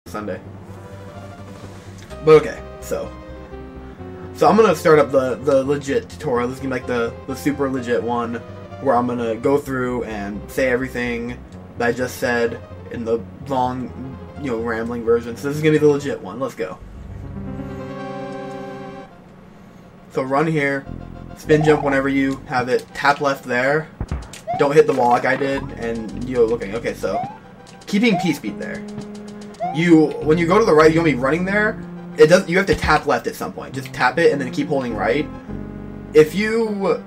Sunday. But okay, so I'm gonna start up the legit tutorial. This is gonna be like the super legit one, where I'm gonna go through and say everything that I just said in the long, rambling version. So this is gonna be the legit one. Let's go. So run here, spin jump whenever you have it, tap left there, don't hit the wall like I did, and you're looking. Okay, so keeping P-speed there. When you go to the right, you're gonna be running there. You have to tap left at some point. Just tap it and then keep holding right. If you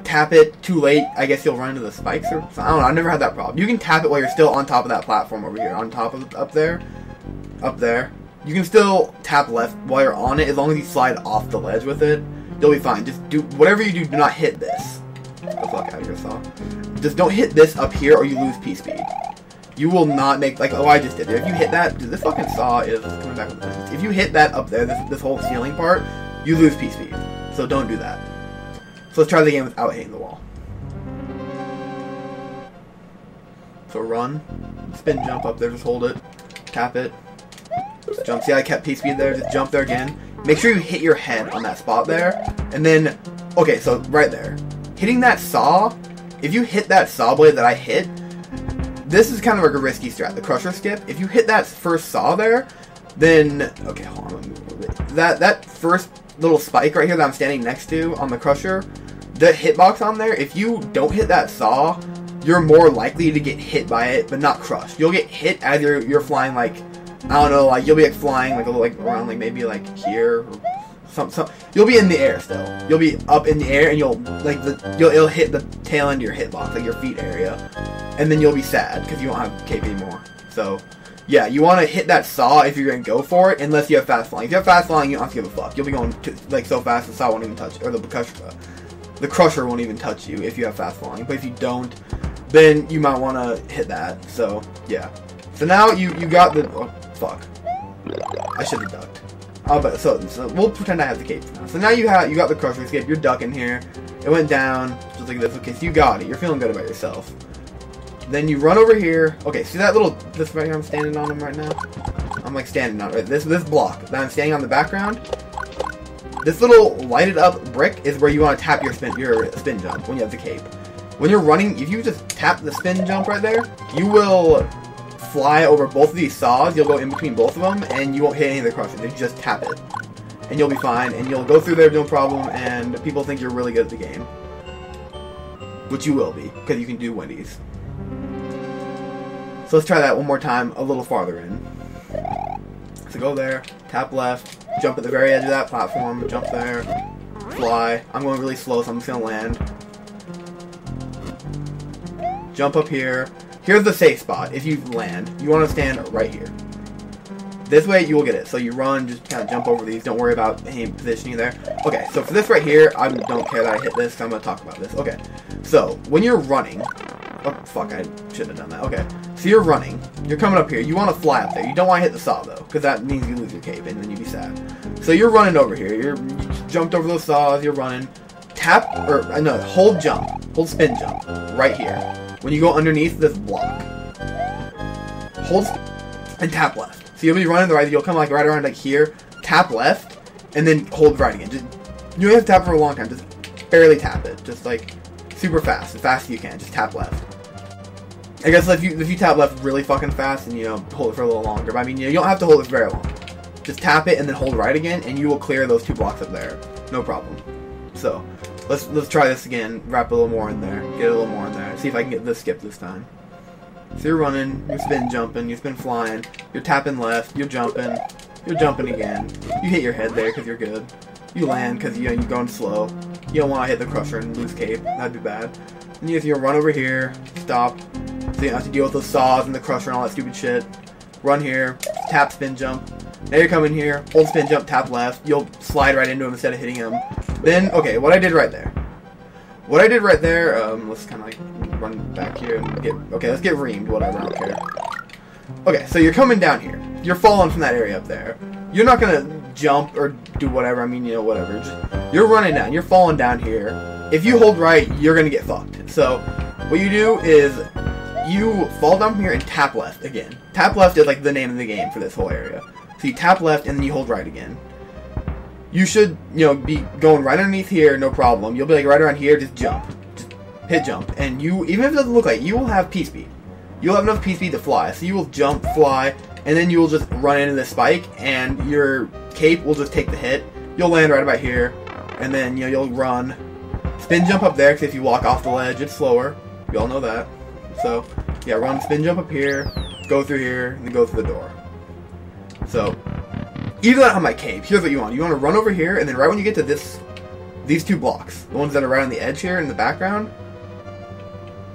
tap it too late, I guess you'll run into the spikes or something. I don't know, I've never had that problem. You can tap it while you're still on top of that platform over here, on top of up there. You can still tap left while you're on it, as long as you slide off the ledge with it. You'll be fine. Just do whatever you do not hit this. Get the fuck out of here, Saw. Just don't hit this up here or you lose P-speed. You will not make, like, I just did there. If you hit that, dude, this fucking Saw is coming back with this. If you hit that up there, this whole ceiling part, you lose P-speed. So don't do that. So let's try the game without hitting the wall. So run, spin jump up there, just hold it, tap it, just jump. See, I kept P-speed there, just jump there again. Make sure you hit your head on that spot there, and then, okay, so right there. Hitting that saw, if you hit that saw blade that I hit, this is kind of like a risky strat, the crusher skip. If you hit that first saw there, then, okay, hold on, that first little spike right here that I'm standing next to on the crusher, the hitbox on there, if you don't hit that saw, you're more likely to get hit by it, but not crushed. You'll get hit as you're flying, like, I don't know, like, you'll be like flying like a little, like, around, like, maybe like here, or some, you'll be in the air still. You'll be up in the air, and it'll hit the tail end of your hitbox, like your feet area, and then you'll be sad because you won't have cape anymore. So yeah, you want to hit that saw if you're gonna go for it, unless you have fast flying. If you have fast flying, you don't have to give a fuck. You'll be going like so fast the saw won't even touch, or the crusher won't even touch you if you have fast flying. But if you don't, then you might want to hit that. So yeah. So now you got the fuck. I should have ducked. Oh, but so we'll pretend I have the cape now. So now you got the crusher escape. You're ducking here. It went down just like this. Okay, so you got it. You're feeling good about yourself. Then you run over here. Okay, see that this right here? I'm standing on him right now. I'm like standing on it. Right? This block that I'm standing on the background. This little lighted up brick is where you want to tap your spin jump when you have the cape. When you're running, if you just tap the spin jump right there, you will fly over both of these saws. You'll go in between both of them, and you won't hit any of the crushers. You just tap it, and you'll be fine, and you'll go through there no problem, and people think you're really good at the game. Which you will be, because you can do Wendy's. So let's try that one more time, a little farther in. So go there, tap left, jump at the very edge of that platform, jump there, fly. I'm going really slow, so I'm just going to land. Jump up here. Here's the safe spot. If you land, you want to stand right here. This way you will get it. So you run, just kind of jump over these. Don't worry about any positioning there. Okay, so for this right here, I don't care that I hit this, so I'm going to talk about this. Okay, so when you're running... Oh, fuck, I shouldn't have done that. Okay, so you're running. You're coming up here. You want to fly up there. You don't want to hit the saw, though, because that means you lose your cape, and then you'd be sad. So you're running over here. You jumped over those saws. You're running. Hold jump. Hold spin jump. Right here. When you go underneath this block. Hold and tap left. So you'll be running the right. You'll come like right around like here. Tap left, and then hold right again. You don't have to tap for a long time. Just barely tap it. Just like super fast. As fast as you can. Just tap left. I guess if you tap left really fucking fast and hold it for a little longer. But I mean, you don't have to hold it very long. Just tap it and then hold right again, and you will clear those 2 blocks up there. No problem. So let's try this again. Wrap a little more in there. Get a little more in there. See if I can get this skip this time. So you're running, you're spin jumping, you're spin flying, you're tapping left, you're jumping again. You hit your head there because you're good. You land because you're going slow. You don't want to hit the crusher and lose cape. That'd be bad. And you run over here, stop. So you don't have to deal with those saws and the crusher and all that stupid shit. Run here, tap spin jump. Now you're coming here, hold spin jump, tap left. You'll slide right into him instead of hitting him. Then, okay, what I did right there. Let's kind of like run back here and let's get reamed, whatever, I don't care. Okay, so you're coming down here. You're falling from that area up there. You're not gonna jump or do whatever, I mean, whatever. You're running down, you're falling down here. If you hold right, you're gonna get fucked. So, what you do is, you fall down from here and tap left again. Tap left is like the name of the game for this whole area. So you tap left and then you hold right again. You should, you know, be going right underneath here, no problem. You'll be like right around here, just jump. Just hit jump. And you, even if it doesn't look like it, you will have P-speed. You'll have enough P-speed to fly. So you will jump, fly, and then you will just run into this spike, and your cape will just take the hit. You'll land right about here, and then, you know, you'll run. Spin jump up there, because if you walk off the ledge, it's slower. You all know that. So, yeah, run, spin jump up here, go through here, and then go through the door. So, even though I don't have my cape, here's what you want. You want to run over here, and then right when you get to these two blocks, the ones that are right on the edge here in the background,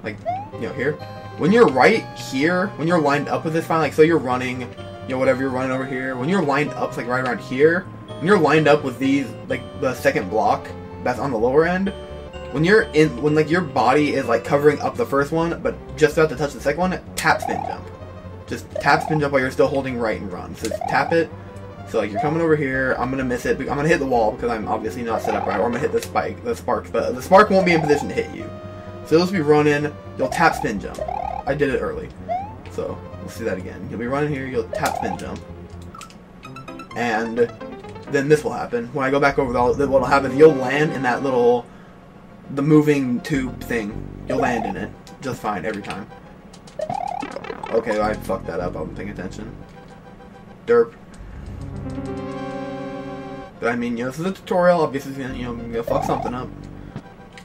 like, you know, here, when you're right here, when you're lined up with this fine, like, so you're running, you know, whatever you're running over here, when you're lined up, like, right around here, when you're lined up with these, like, the second block that's on the lower end, when, like, your body is, like, covering up the first one, but just about to touch the second one, tap spin jump. Just tap spin jump while you're still holding right and run. So just tap it. So, like, you're coming over here, I'm gonna miss it, I'm gonna hit the wall because I'm obviously not set up right, or I'm gonna hit the spark, but the spark won't be in position to hit you. So you'll just be running, you'll tap spin jump. I did it early. So, let's do that again. You'll be running here, you'll tap spin jump. And then this will happen. When I go back over, what'll happen is you'll land in that little, the moving tube thing. You'll land in it just fine every time. Okay, I fucked that up. I wasn't paying attention. Derp. But I mean, you know, this is a tutorial. Obviously, you know, you'll fuck something up.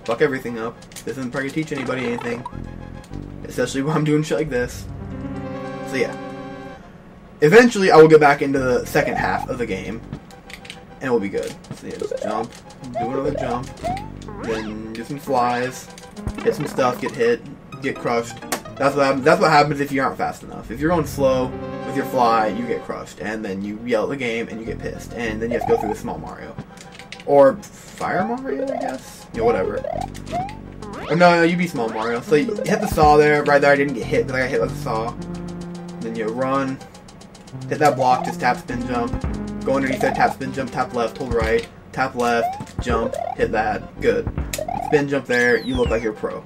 Fuck everything up. This isn't probably gonna teach anybody anything. Especially when I'm doing shit like this. So yeah. Eventually, I will get back into the second half of the game. And we'll be good. So yeah, just jump. Do another jump. Then do some flies. Hit some stuff. Get hit. Get crushed. That's what happens if you aren't fast enough. If you're going slow with your fly, you get crushed. And then you yell at the game and you get pissed. And then you have to go through a small Mario. Or Fire Mario, I guess? Yeah, whatever. Or no, you beat small Mario. So you hit the saw there. Right there I didn't get hit because I got hit with the saw. Then you run. Hit that block, just tap spin jump. Go underneath there, tap spin jump, tap left, hold right. Tap left, jump, hit that. Good. Spin jump there, you look like you're pro.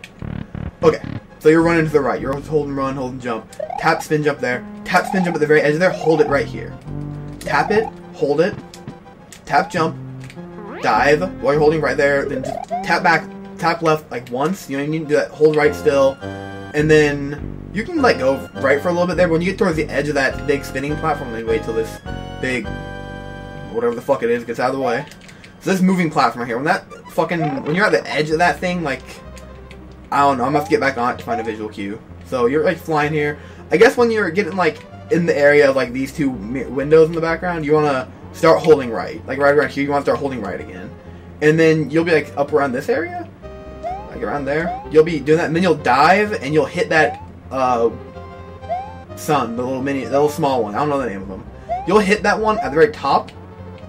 Okay. So you're running to the right. You're holding run, holding jump. Tap spin jump there. Tap spin jump at the very edge there. Hold it right here. Tap it. Hold it. Tap jump. Dive while you're holding right there. Then just tap back. Tap left like once. You know, you need to do that. Hold right still. And then you can like go right for a little bit there. But when you get towards the edge of that big spinning platform, then wait till this big, whatever the fuck it is, gets out of the way. So this moving platform right here. When you're at the edge of that thing, like, I don't know, I'm gonna have to get back on it to find a visual cue. So you're like flying here. I guess when you're getting like in the area of like these two windows in the background, you wanna start holding right. Like right around here, you wanna start holding right again. And then you'll be like up around this area, like around there. You'll be doing that, and then you'll dive and you'll hit that sun, the little small one. I don't know the name of them. You'll hit that one at the very top,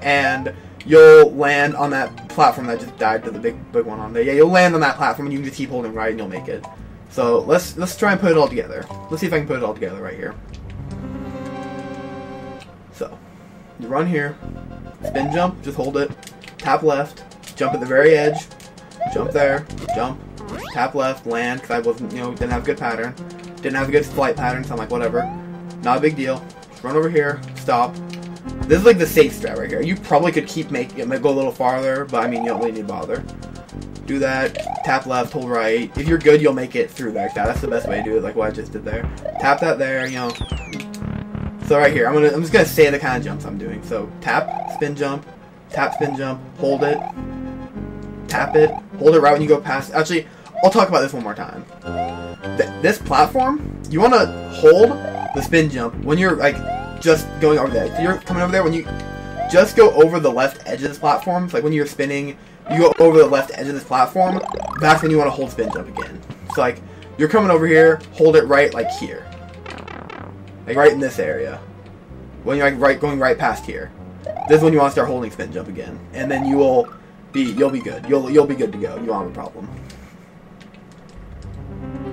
and you'll land on that platform that just died to the big one on there. Yeah, you'll land on that platform and you can just keep holding right and you'll make it. So let's try and put it all together. Let's see if I can put it all together right here. So you run here, spin jump, just hold it, tap left, jump at the very edge, jump there, jump, tap left, land, because I wasn't, you know, didn't have a good pattern, didn't have a good flight pattern, so I'm like, whatever, not a big deal. Just run over here, stop. This is like the safe strat right here. You probably could keep making it go a little farther, but I mean, you don't really need to bother. Do that, tap left, hold right. If you're good, you'll make it through like that. That's the best way to do it, like what I just did there. Tap that there, you know. So right here, I'm just gonna say the kind of jumps I'm doing. So tap, spin jump, hold it, tap it, hold it right when you go past. Actually, I'll talk about this one more time. This platform, you want to hold the spin jump when you're like just going over there. So you're coming over there when you just go over the left edge of this platform. So like when you're spinning, you go over the left edge of this platform. That's when you want to hold spin jump again. So like you're coming over here, hold it right like here, like right in this area. When you're like going right past here, this is when you want to start holding spin jump again, and then you'll be good. You'll be good to go. You won't have a problem.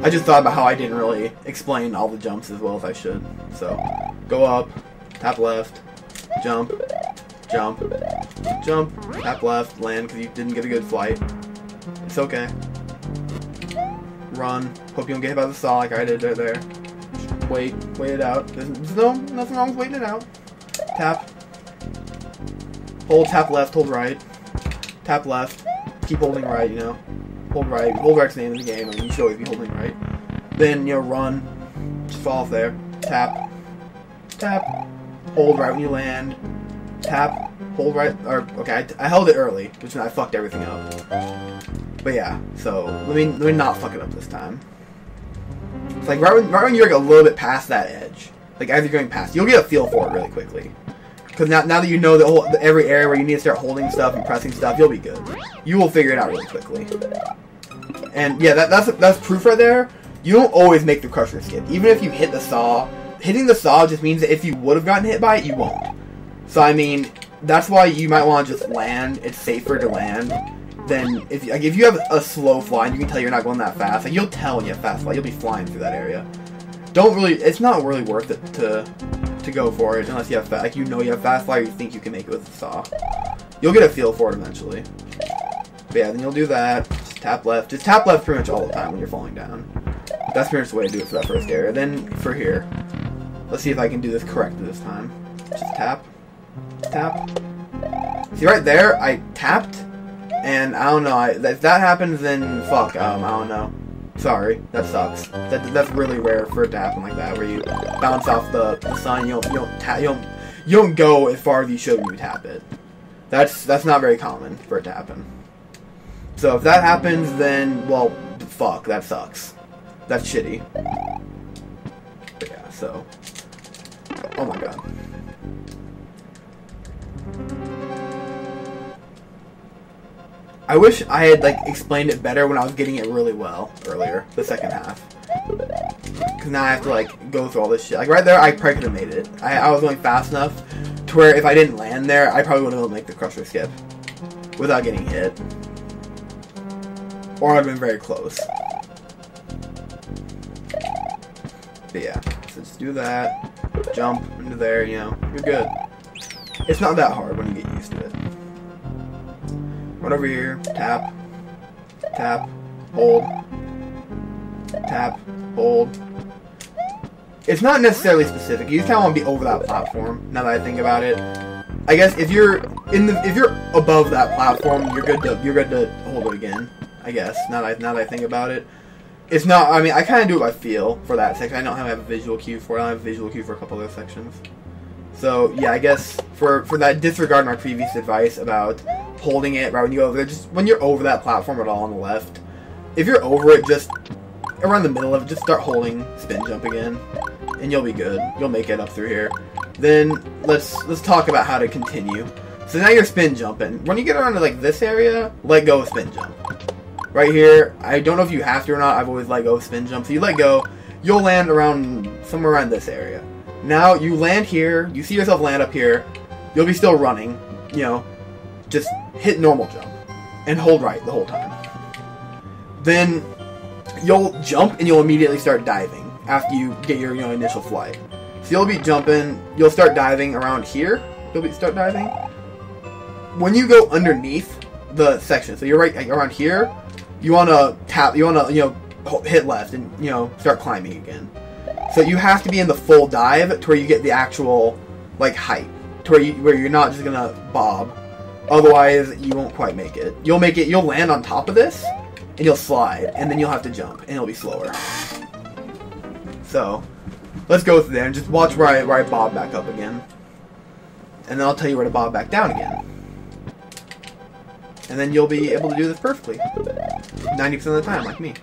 I just thought about how I didn't really explain all the jumps as well as I should. So, go up, tap left, jump, jump, jump, tap left, land because you didn't get a good flight. It's okay. run. Hope you don't get hit by the saw like I did right there. Wait it out. There's nothing wrong with waiting it out. Tap. Hold, tap left, hold right. Tap left. Keep holding right, you know. Hold right. Hold right's the name of the game. I mean, you should always be holding right. Then, you know, run. Just fall off there. Tap. Tap. Hold right when you land. Tap. Hold right. Or, okay, I held it early, which meant I fucked everything up. But yeah, so, let me not fuck it up this time. It's like, right when you're like a little bit past that edge, like as you're going past, you'll get a feel for it really quickly. Because now that you know every area where you need to start holding stuff and pressing stuff, you'll be good. You will figure it out really quickly. And yeah, that's proof right there. You don't always make the crusher skip. Even if you hit the saw, hitting the saw just means that if you would have gotten hit by it, you won't. So I mean, that's why you might want to just land. It's safer to land than if you have a slow fly and you can tell you're not going that fast. Like you'll tell when you have fast fly, you'll be flying through that area. It's not really worth it to go for it unless you have like you have fast fly or you think you can make it with the saw. You'll get a feel for it eventually. But yeah, then you'll do that. Just tap left. Just tap left pretty much all the time when you're falling down. That's pretty much the way to do it for that first area. Then for here, let's see if I can do this correctly this time. Just tap, tap. See right there, I tapped, and I don't know. If that happens, then fuck. I don't know. Sorry, that sucks. That's really rare for it to happen like that, where you bounce off the sun. You don't go as far as you should when you tap it. That's not very common for it to happen. So if that happens, then well, fuck. That sucks. That's shitty. But yeah. So. Oh my god. I wish I had like explained it better when I was getting it really well earlier, the second half. Because now I have to like go through all this shit. Like right there, I probably could have made it. I was going fast enough to where if I didn't land there, I probably would have been able to make the crusher skip without getting hit. Or I'd been very close. But yeah, so just do that. Jump into there, you know, you're good. It's not that hard when you get used to it. Run over here, tap, tap, hold, tap, hold. It's not necessarily specific. You just kind of want to be over that platform. Now that I think about it, I guess if you're above that platform, you're good to hold it again. I guess now that I think about it, it's not. I mean, I kind of do it by feel for that section. I don't have a visual cue for it. I don't have a visual cue for a couple other sections. So yeah, I guess for that, disregard my previous advice about holding it right when you go over there. Just when you're over that platform at all on the left, if you're over it, just around the middle of it, just start holding spin jump again, and you'll be good. You'll make it up through here. Then let's talk about how to continue. So now you're spin jumping. When you get around to like this area, let go of spin jump. Right here, I don't know if you have to or not. I've always let go of spin jump. So you let go, you'll land around somewhere around this area. Now you land here. You see yourself land up here. You'll be still running. You know, just hit normal jump and hold right the whole time. Then you'll jump and you'll immediately start diving after you get your initial flight. So you'll be jumping. You'll start diving around here. Start diving. When you go underneath the section, so you're right around here. You want to tap. You want to hit left and start climbing again. So you have to be in the full dive to where you get the actual like height, to where you're not just gonna bob. Otherwise, you won't quite make it. You'll make it. You'll land on top of this, and you'll slide, and then you'll have to jump, and it'll be slower. So let's go through there and just watch where I bob back up again, and then I'll tell you where to bob back down again. And then you'll be able to do this perfectly. 90% of the time, like me.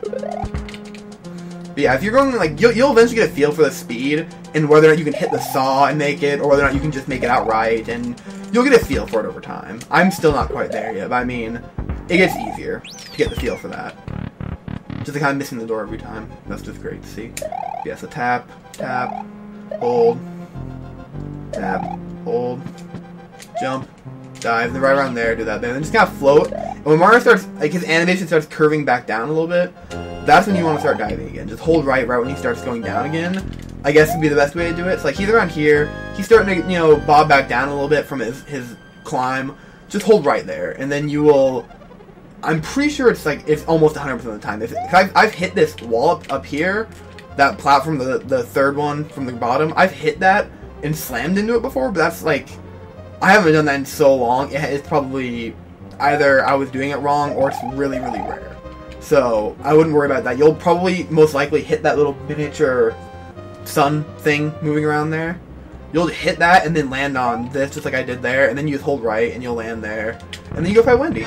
But yeah, if you're going, like, you'll eventually get a feel for the speed, and whether or not you can hit the saw and make it, or whether or not you can just make it outright, and you'll get a feel for it over time. I'm still not quite there yet, but I mean, it gets easier to get the feel for that. Just kind of missing the door every time. That's just great to see. But yeah, so tap, tap, hold, tap, hold, jump, dive, and then right around there, do that there. Then just kind of float. And when Mario starts, like, his animation starts curving back down a little bit, that's when you want to start diving again. Just hold right when he starts going down again. I guess would be the best way to do it. So like he's around here, he's starting to bob back down a little bit from his climb. Just hold right there, and then you will I'm pretty sure it's almost 100% of the time. I've hit this wall up here, that platform, the third one from the bottom. I've hit that and slammed into it before, but that's like, I haven't done that in so long. It's probably either I was doing it wrong or it's really, really rare. So I wouldn't worry about that. You'll probably most likely hit that little miniature sun thing moving around there. You'll hit that and then land on this just like I did there, and then you just hold right and you'll land there. And then you go fight Wendy.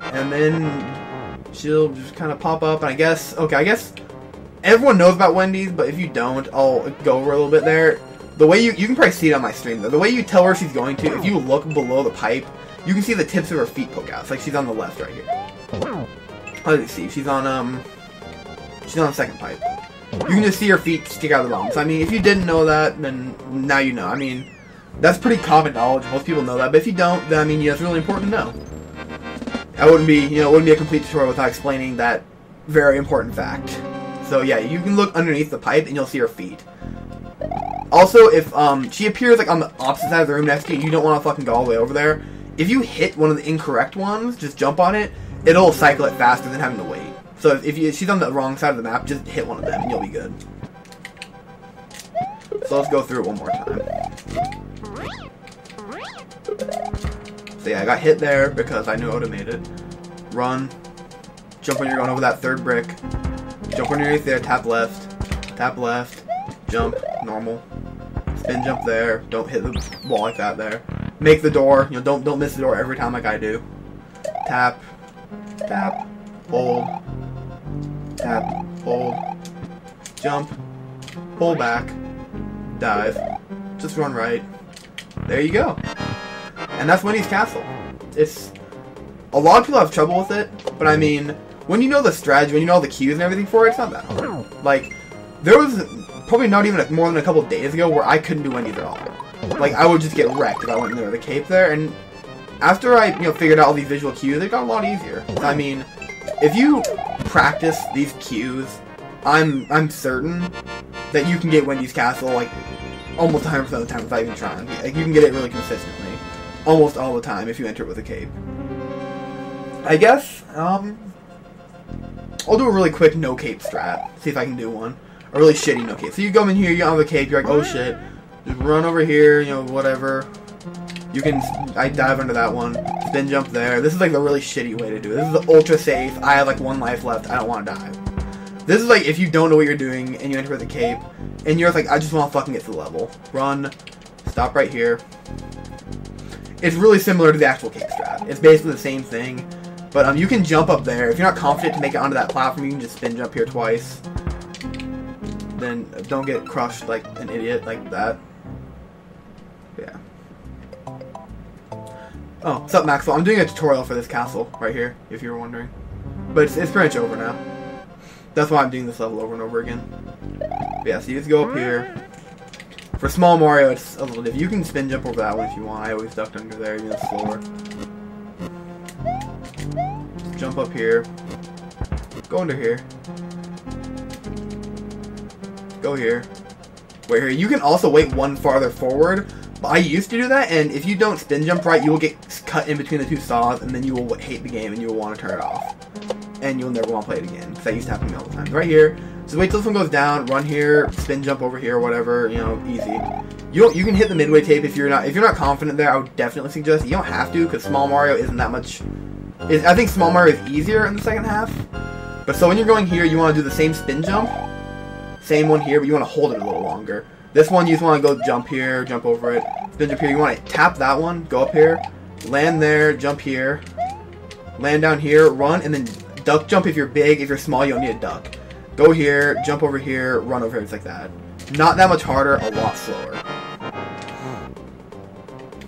And then she'll just kind of pop up, and I guess everyone knows about Wendy's, but if you don't, I'll go over a little bit there. The way you can probably see it on my stream though. The way you tell where she's going to, if you look below the pipe, you can see the tips of her feet poke out. It's like she's on the left right here. How do you see? She's on the second pipe. You can just see her feet stick out of the bottom. So I mean, if you didn't know that, then now you know. I mean, that's pretty common knowledge. Most people know that. But if you don't, then I mean, yeah, it's really important to know. It wouldn't be a complete tutorial without explaining that very important fact. So yeah, you can look underneath the pipe and you'll see her feet. Also, if she appears like on the opposite side of the room next to you, you don't want to fucking go all the way over there. If you hit one of the incorrect ones, just jump on it. It'll cycle it faster than having to wait. So if she's on the wrong side of the map, just hit one of them and you'll be good. So let's go through it one more time. So yeah, I got hit there because I knew I would have made it. Run. Jump when you're going over that third brick. Jump when you're underneath there, tap left, jump, normal. Spin jump there, don't hit the wall like that there. Make the door, don't miss the door every time like I do. Tap, hold, tap, hold, jump, pull back, dive, just run right. There you go. And that's Wendy's Castle. A lot of people have trouble with it, but I mean, when you know the strategy, when you know all the cues and everything for it, it's not that hard. Like, there was probably not even more than a couple days ago where I couldn't do Wendy's at all. Like, I would just get wrecked if I went near the cape there, and after I, figured out all these visual cues, it got a lot easier. I mean, if you practice these cues, I'm certain that you can get Wendy's Castle, like, almost 100% of the time without even trying. Like, you can get it really consistently. Almost all the time if you enter it with a cape. I guess, I'll do a really quick no-cape strat. See if I can do one. A really shitty no-cape. So you come in here, you don't have a cape, you're like, oh shit. Just run over here, whatever. I dive under that one. Spin jump there. This is like the really shitty way to do it. This is the ultra safe. I have like 1 life left. I don't want to dive. This is like if you don't know what you're doing and you enter with a cape and you're like, I just want to fucking get to the level. Run. Stop right here. It's really similar to the actual cape strat. It's basically the same thing. But you can jump up there. If you're not confident to make it onto that platform, you can just spin jump here twice. Then don't get crushed like an idiot like that. Yeah. Oh, what's up, Maxwell? I'm doing a tutorial for this castle right here, if you were wondering. But it's pretty much over now. That's why I'm doing this level over and over again. But yeah, so you just go up here. For Small Mario, it's a little different. You can spin jump over that one if you want. I always ducked under there, even slower. Jump up here. Go under here. Go here. Wait here. You can also wait one farther forward. But I used to do that, and if you don't spin jump right, you will get cut in between the two saws, and then you will hate the game, and you will want to turn it off. And you'll never want to play it again. Because that used to happen to me all the time. Right here. Just wait till this one goes down. Run here. Spin jump over here. Whatever. Easy. You can hit the midway tape if you're not confident there. I would definitely suggest it. You don't have to, because Small Mario isn't that much. I think Small Mario is easier in the second half. But so when you're going here, you want to do the same spin jump. Same one here, but you want to hold it a little longer. This one, you just want to go jump here, jump over it. Spin jump here. You want to tap that one, go up here, land there, jump here, land down here, run, and then duck jump if you're big. If you're small, you don't need a duck. Go here, jump over here, run over here. It's like that. Not that much harder, a lot slower.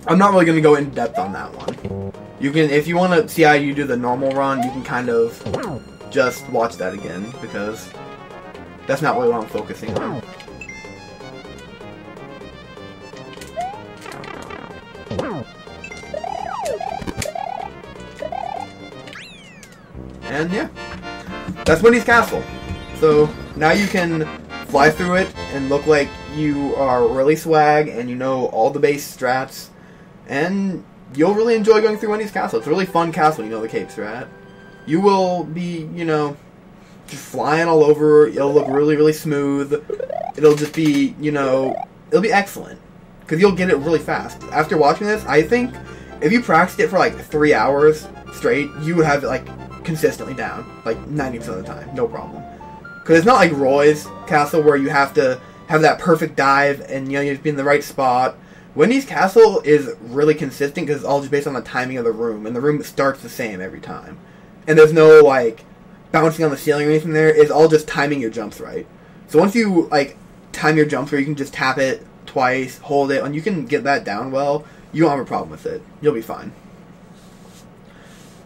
I'm not really going to go in depth on that one. You can, if you want to see how you do the normal run, you can kind of just watch that again, because that's not really what I'm focusing on. And yeah, that's Wendy's Castle. So now you can fly through it and look like you are really swag and you know all the base strats, and you'll really enjoy going through Wendy's Castle. It's a really fun castle, you know the cape strat. you will be, you know, just flying all over. It'll look really, really smooth. It'll just be, you know, it'll be excellent. Because you'll get it really fast. After watching this, I think if you practiced it for like 3 hours straight, you would have it like consistently down. Like 90% of the time. No problem. Because it's not like Roy's Castle where you have to have that perfect dive and, you know, you have to be in the right spot. Wendy's Castle is really consistent because it's all just based on the timing of the room. And the room starts the same every time. And there's no, like, bouncing on the ceiling or anything there. It's all just timing your jumps right. So once you, like, time your jumps where you can just tap it twice, hold it, and you can get that down well, you won't have a problem with it. You'll be fine.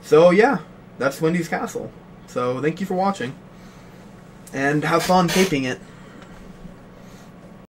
So, yeah, that's Wendy's Castle. So, thank you for watching. And have fun taping it.